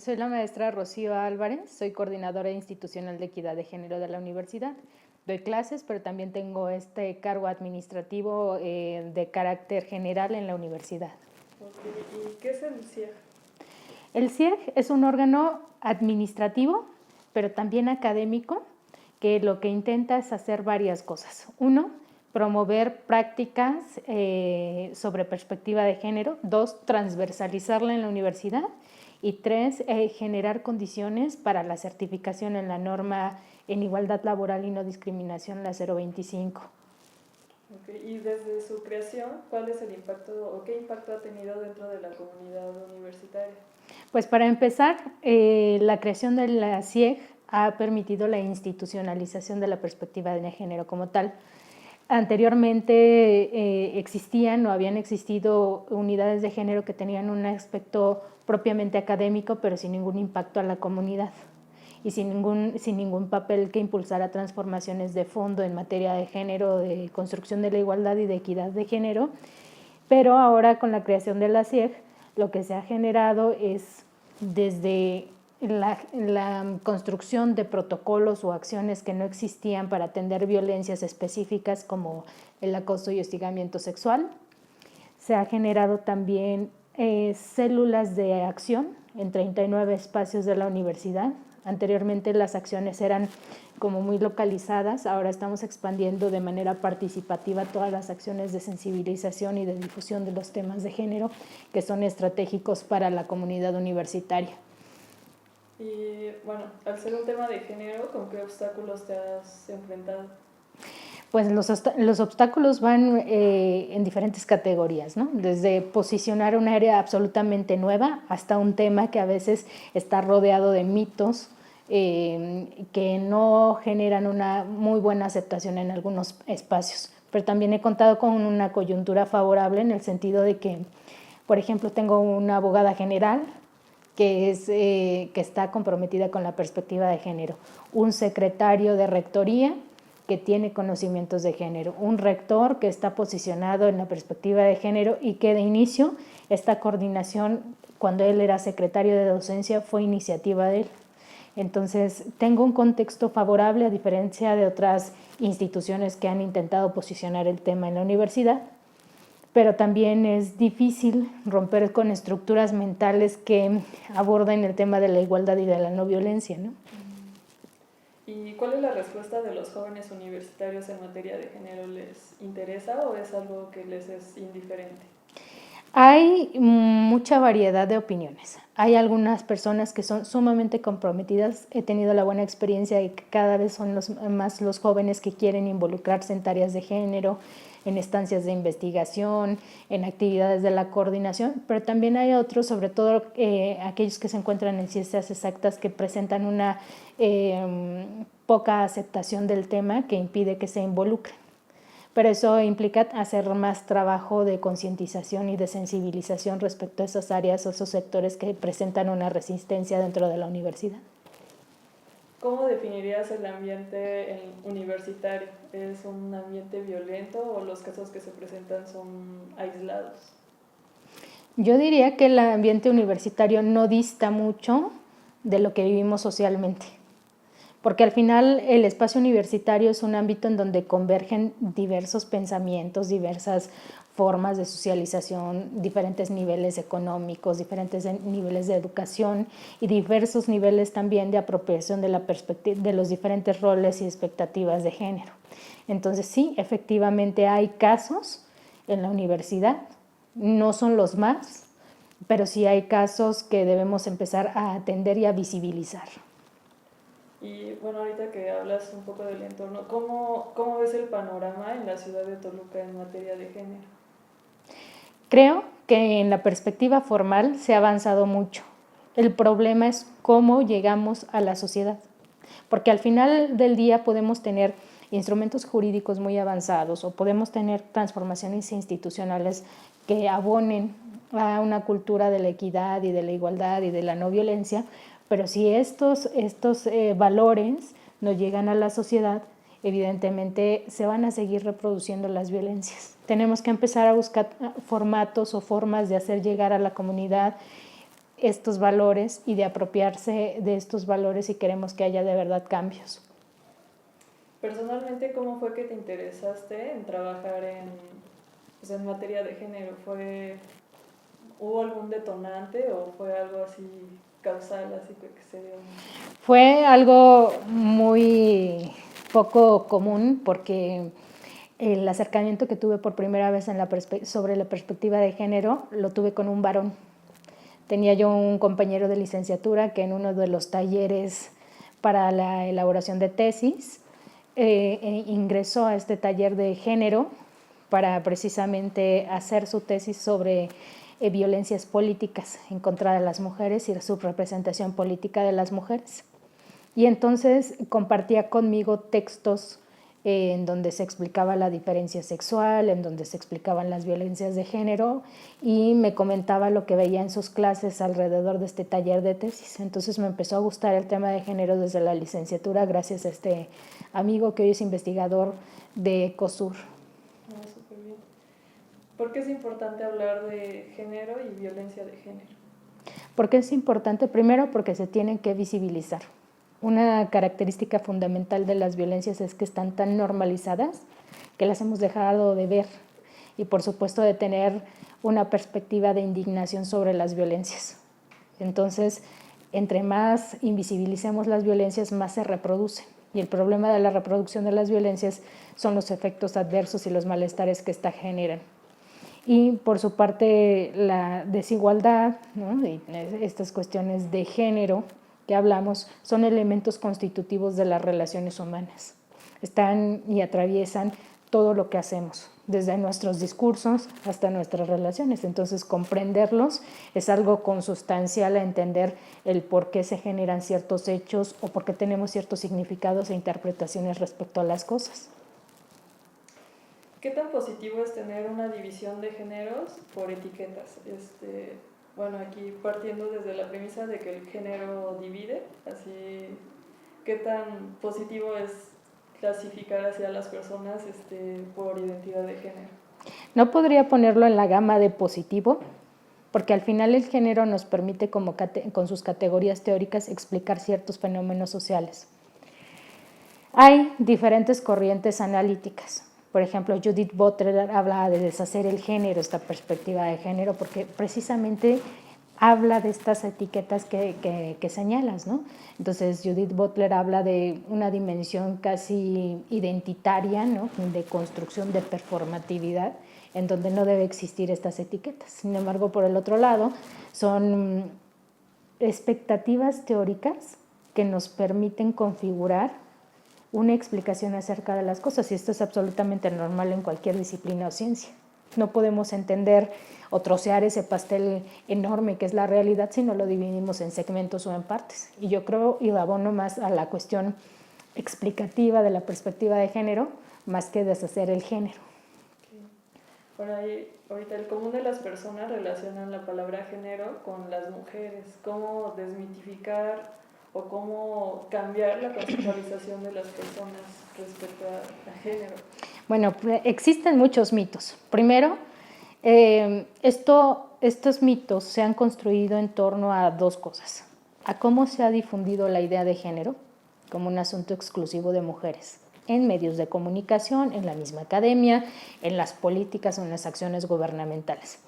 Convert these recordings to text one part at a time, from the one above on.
Soy la maestra Rocío Álvarez, soy coordinadora institucional de equidad de género de la universidad. Doy clases, pero también tengo este cargo administrativo de carácter general en la universidad. Ok, ¿y qué es el CIEG? El CIEG es un órgano administrativo, pero también académico, que lo que intenta es hacer varias cosas. Uno, promover prácticas sobre perspectiva de género. Dos, transversalizarla en la universidad. Y tres, generar condiciones para la certificación en la norma en igualdad laboral y no discriminación, la 025. Okay, y desde su creación, ¿cuál es el impacto o qué impacto ha tenido dentro de la comunidad universitaria? Pues para empezar, la creación de la CIEG ha permitido la institucionalización de la perspectiva de género como tal. Anteriormente existían o habían existido unidades de género que tenían un aspecto propiamente académico, pero sin ningún impacto a la comunidad y sin ningún papel que impulsara transformaciones de fondo en materia de género, de construcción de la igualdad y de equidad de género. Pero ahora con la creación de la CIEG, lo que se ha generado es desde la construcción de protocolos o acciones que no existían para atender violencias específicas como el acoso y hostigamiento sexual. Se ha generado también células de acción en 39 espacios de la universidad. Anteriormente las acciones eran como muy localizadas, ahora estamos expandiendo de manera participativa todas las acciones de sensibilización y de difusión de los temas de género que son estratégicos para la comunidad universitaria. Y bueno, al ser un tema de género, ¿con qué obstáculos te has enfrentado? Pues los obstáculos van en diferentes categorías, ¿no? Desde posicionar un área absolutamente nueva hasta un tema que a veces está rodeado de mitos que no generan una muy buena aceptación en algunos espacios. Pero también he contado con una coyuntura favorable en el sentido de que, por ejemplo, tengo una abogada general que está comprometida con la perspectiva de género, un secretario de rectoría que tiene conocimientos de género, un rector que está posicionado en la perspectiva de género y que de inicio esta coordinación, cuando él era secretario de docencia, fue iniciativa de él. Entonces, tengo un contexto favorable a diferencia de otras instituciones que han intentado posicionar el tema en la universidad, pero también es difícil romper con estructuras mentales que aborden el tema de la igualdad y de la no violencia, ¿no? ¿Y cuál es la respuesta de los jóvenes universitarios en materia de género? ¿Les interesa o es algo que les es indiferente? Hay mucha variedad de opiniones. Hay algunas personas que son sumamente comprometidas. He tenido la buena experiencia de que cada vez son más los jóvenes que quieren involucrarse en tareas de género, en estancias de investigación, en actividades de la coordinación, pero también hay otros, sobre todo aquellos que se encuentran en ciencias exactas, que presentan una poca aceptación del tema que impide que se involucren. Pero eso implica hacer más trabajo de concientización y de sensibilización respecto a esas áreas o esos sectores que presentan una resistencia dentro de la universidad. ¿Cómo definirías el ambiente universitario? ¿Es un ambiente violento o los casos que se presentan son aislados? Yo diría que el ambiente universitario no dista mucho de lo que vivimos socialmente, porque al final el espacio universitario es un ámbito en donde convergen diversos pensamientos, diversas formas de socialización, diferentes niveles económicos, diferentes niveles de educación y diversos niveles también de apropiación de la perspectiva de los diferentes roles y expectativas de género. Entonces sí, efectivamente hay casos en la universidad, no son los más, pero sí hay casos que debemos empezar a atender y a visibilizar. Y bueno, ahorita que hablas un poco del entorno, ¿cómo ves el panorama en la ciudad de Toluca en materia de género? Creo que en la perspectiva formal se ha avanzado mucho. El problema es cómo llegamos a la sociedad, porque al final del día podemos tener instrumentos jurídicos muy avanzados o podemos tener transformaciones institucionales que abonen a una cultura de la equidad y de la igualdad y de la no violencia, pero si estos valores no llegan a la sociedad, evidentemente se van a seguir reproduciendo las violencias. Tenemos que empezar a buscar formatos o formas de hacer llegar a la comunidad estos valores y de apropiarse de estos valores si queremos que haya de verdad cambios. Personalmente, ¿cómo fue que te interesaste en trabajar pues, en materia de género? ¿Hubo algún detonante o fue algo así causal, así que se dio? Fue algo muy poco común porque el acercamiento que tuve por primera vez sobre la perspectiva de género lo tuve con un varón. Tenía yo un compañero de licenciatura que en uno de los talleres para la elaboración de tesis ingresó a este taller de género para precisamente hacer su tesis sobre violencias políticas en contra de las mujeres y su representación política de las mujeres. Y entonces compartía conmigo textos en donde se explicaba la diferencia sexual, en donde se explicaban las violencias de género y me comentaba lo que veía en sus clases alrededor de este taller de tesis. Entonces me empezó a gustar el tema de género desde la licenciatura gracias a este amigo que hoy es investigador de ECOSUR. Súper bien. ¿Por qué es importante hablar de género y violencia de género? ¿Por qué es importante? Primero porque se tienen que visibilizar. Una característica fundamental de las violencias es que están tan normalizadas que las hemos dejado de ver y por supuesto de tener una perspectiva de indignación sobre las violencias. Entonces, entre más invisibilicemos las violencias, más se reproducen. Y el problema de la reproducción de las violencias son los efectos adversos y los malestares que ésta generan. Y por su parte la desigualdad, ¿no? Y estas cuestiones de género que hablamos son elementos constitutivos de las relaciones humanas. Están y atraviesan todo lo que hacemos, desde nuestros discursos hasta nuestras relaciones. Entonces, comprenderlos es algo consustancial a entender el por qué se generan ciertos hechos o por qué tenemos ciertos significados e interpretaciones respecto a las cosas. ¿Qué tan positivo es tener una división de géneros por etiquetas? Bueno, aquí partiendo desde la premisa de que el género divide, así, ¿qué tan positivo es clasificar hacia las personas por identidad de género? No podría ponerlo en la gama de positivo, porque al final el género nos permite, con sus categorías teóricas, explicar ciertos fenómenos sociales. Hay diferentes corrientes analíticas. Por ejemplo, Judith Butler habla de deshacer el género, esta perspectiva de género, porque precisamente habla de estas etiquetas que señalas, ¿no? Entonces, Judith Butler habla de una dimensión casi identitaria, ¿no? De construcción de performatividad, en donde no debe existir estas etiquetas. Sin embargo, por el otro lado, son expectativas teóricas que nos permiten configurar una explicación acerca de las cosas, y esto es absolutamente normal en cualquier disciplina o ciencia. No podemos entender o trocear ese pastel enorme que es la realidad si no lo dividimos en segmentos o en partes. Y yo creo, y abono más a la cuestión explicativa de la perspectiva de género, más que deshacer el género. Bueno, ahorita el común de las personas relacionan la palabra género con las mujeres. ¿Cómo desmitificar o cómo cambiar la conceptualización de las personas respecto a género? Bueno, existen muchos mitos. Primero, estos mitos se han construido en torno a dos cosas: a cómo se ha difundido la idea de género como un asunto exclusivo de mujeres en medios de comunicación, en la misma academia, en las políticas o en las acciones gubernamentales.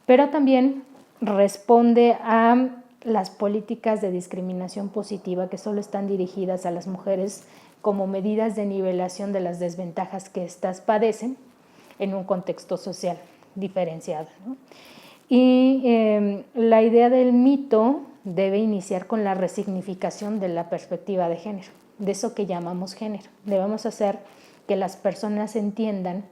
Pero también responde a las políticas de discriminación positiva que solo están dirigidas a las mujeres como medidas de nivelación de las desventajas que éstas padecen en un contexto social diferenciado, ¿no? Y la idea del mito debe iniciar con la resignificación de la perspectiva de género, de eso que llamamos género. Debemos hacer que las personas entiendan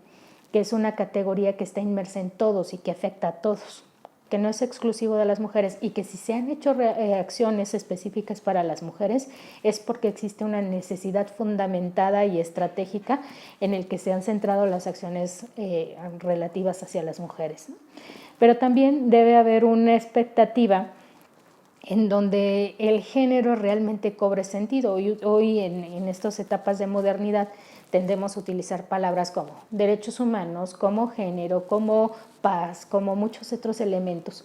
que es una categoría que está inmersa en todos y que afecta a todos, que no es exclusivo de las mujeres, y que si se han hecho acciones específicas para las mujeres es porque existe una necesidad fundamentada y estratégica en el que se han centrado las acciones relativas hacia las mujeres, ¿no? Pero también debe haber una expectativa en donde el género realmente cobre sentido. Hoy en estas etapas de modernidad tendemos a utilizar palabras como derechos humanos, como género, como paz, como muchos otros elementos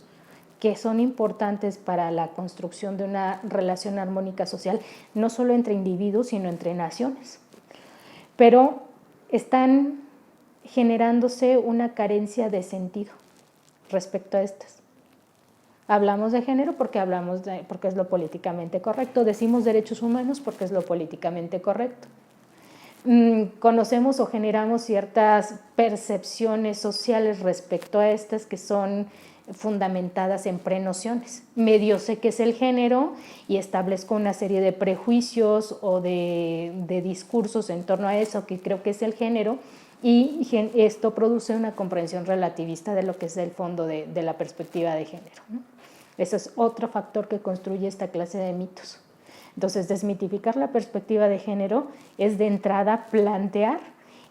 que son importantes para la construcción de una relación armónica social, no solo entre individuos, sino entre naciones. Pero están generándose una carencia de sentido respecto a estas. Hablamos de género porque es lo políticamente correcto, decimos derechos humanos porque es lo políticamente correcto. Conocemos o generamos ciertas percepciones sociales respecto a estas que son fundamentadas en prenociones. Medio sé qué es el género y establezco una serie de prejuicios o de discursos en torno a eso que creo que es el género, y esto produce una comprensión relativista de lo que es el fondo de la perspectiva de género, ¿no? Ese es otro factor que construye esta clase de mitos. Entonces, desmitificar la perspectiva de género es de entrada plantear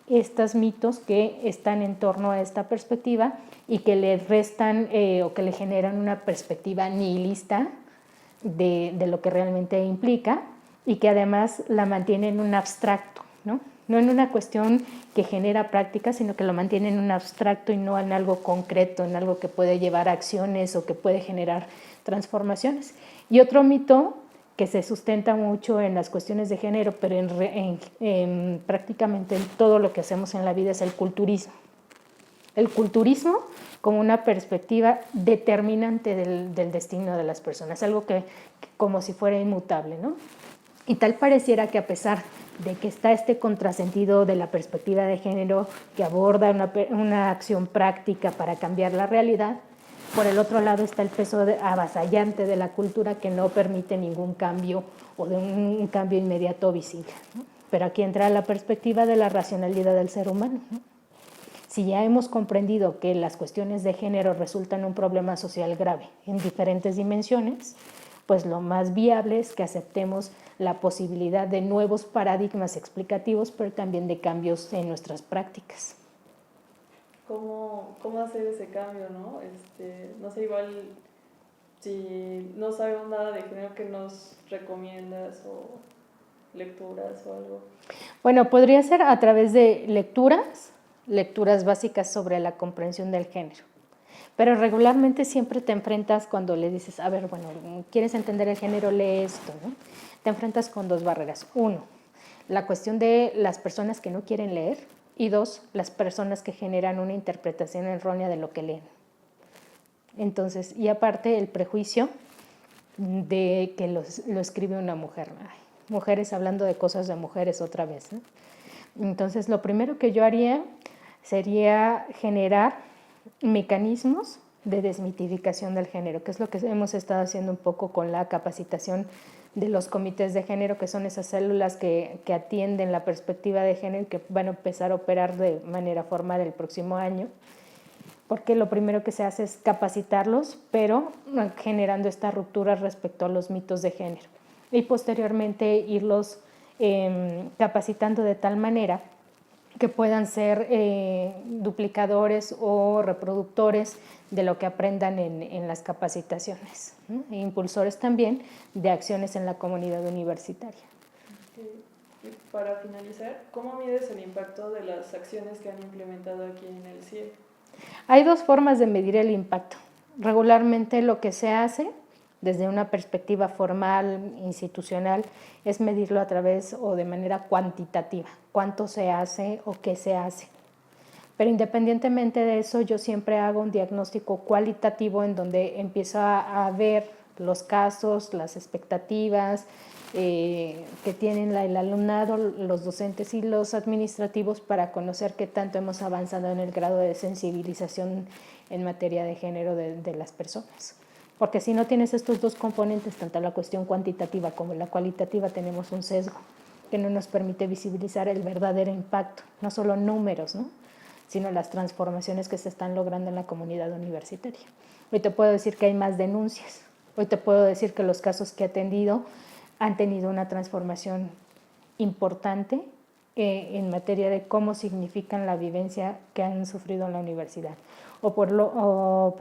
estos mitos que están en torno a esta perspectiva y que le restan o que le generan una perspectiva nihilista de lo que realmente implica, y que además la mantiene en un abstracto, ¿no? No en una cuestión que genera práctica, sino que lo mantiene en un abstracto y no en algo concreto, en algo que puede llevar a acciones o que puede generar transformaciones. Y otro mito que se sustenta mucho en las cuestiones de género, pero en prácticamente en todo lo que hacemos en la vida, es el culturismo. El culturismo como una perspectiva determinante del destino de las personas, algo que como si fuera inmutable, ¿no? Y tal pareciera que, a pesar de que está este contrasentido de la perspectiva de género que aborda una acción práctica para cambiar la realidad, por el otro lado está el peso avasallante de la cultura que no permite ningún cambio o de un cambio inmediato visible, ¿no? Pero aquí entra la perspectiva de la racionalidad del ser humano, ¿no? Si ya hemos comprendido que las cuestiones de género resultan un problema social grave en diferentes dimensiones, pues lo más viable es que aceptemos la posibilidad de nuevos paradigmas explicativos, pero también de cambios en nuestras prácticas. ¿Cómo hacer ese cambio, no? No sé, igual si no sabemos nada de género, ¿qué nos recomiendas, o lecturas o algo? Bueno, podría ser a través de lecturas básicas sobre la comprensión del género. Pero regularmente siempre te enfrentas, cuando le dices, a ver, bueno, ¿quieres entender el género? Lee esto, ¿no? Te enfrentas con dos barreras. Uno, la cuestión de las personas que no quieren leer, y dos, las personas que generan una interpretación errónea de lo que leen. Entonces, y aparte el prejuicio de que lo escribe una mujer. Ay, mujeres hablando de cosas de mujeres otra vez, ¿no? Entonces, lo primero que yo haría sería generar mecanismos de desmitificación del género, que es lo que hemos estado haciendo un poco con la capacitación de los comités de género, que son esas células que atienden la perspectiva de género y que van a empezar a operar de manera formal el próximo año, porque lo primero que se hace es capacitarlos, pero generando esta ruptura respecto a los mitos de género, y posteriormente irlos capacitando de tal manera que puedan ser duplicadores o reproductores de lo que aprendan en las capacitaciones, ¿no? E impulsores también de acciones en la comunidad universitaria. Y para finalizar, ¿cómo mides el impacto de las acciones que han implementado aquí en el CIE? Hay dos formas de medir el impacto. Regularmente lo que se hace desde una perspectiva formal, institucional, es medirlo a través o de manera cuantitativa, cuánto se hace o qué se hace. Pero independientemente de eso, yo siempre hago un diagnóstico cualitativo en donde empiezo a ver los casos, las expectativas que tienen el alumnado, los docentes y los administrativos, para conocer qué tanto hemos avanzado en el grado de sensibilización en materia de género de las personas. Porque si no tienes estos dos componentes, tanto la cuestión cuantitativa como la cualitativa, tenemos un sesgo que no nos permite visibilizar el verdadero impacto, no solo números, ¿no?, sino las transformaciones que se están logrando en la comunidad universitaria. Hoy te puedo decir que hay más denuncias, hoy te puedo decir que los casos que he atendido han tenido una transformación importante en materia de cómo significan la vivencia que han sufrido en la universidad. O por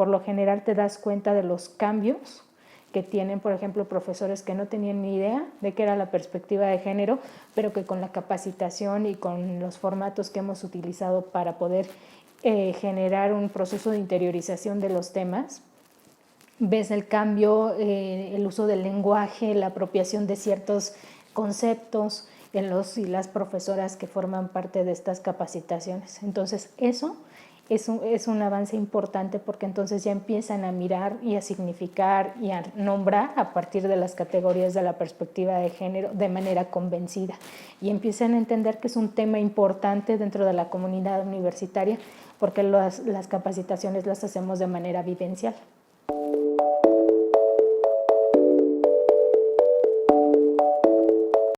lo general te das cuenta de los cambios que tienen, por ejemplo, profesores que no tenían ni idea de qué era la perspectiva de género, pero que con la capacitación y con los formatos que hemos utilizado para poder generar un proceso de interiorización de los temas, ves el cambio, el uso del lenguaje, la apropiación de ciertos conceptos en los y las profesoras que forman parte de estas capacitaciones. Entonces, eso es un avance importante porque entonces ya empiezan a mirar y a significar y a nombrar a partir de las categorías de la perspectiva de género de manera convencida y empiezan a entender que es un tema importante dentro de la comunidad universitaria porque las capacitaciones las hacemos de manera vivencial.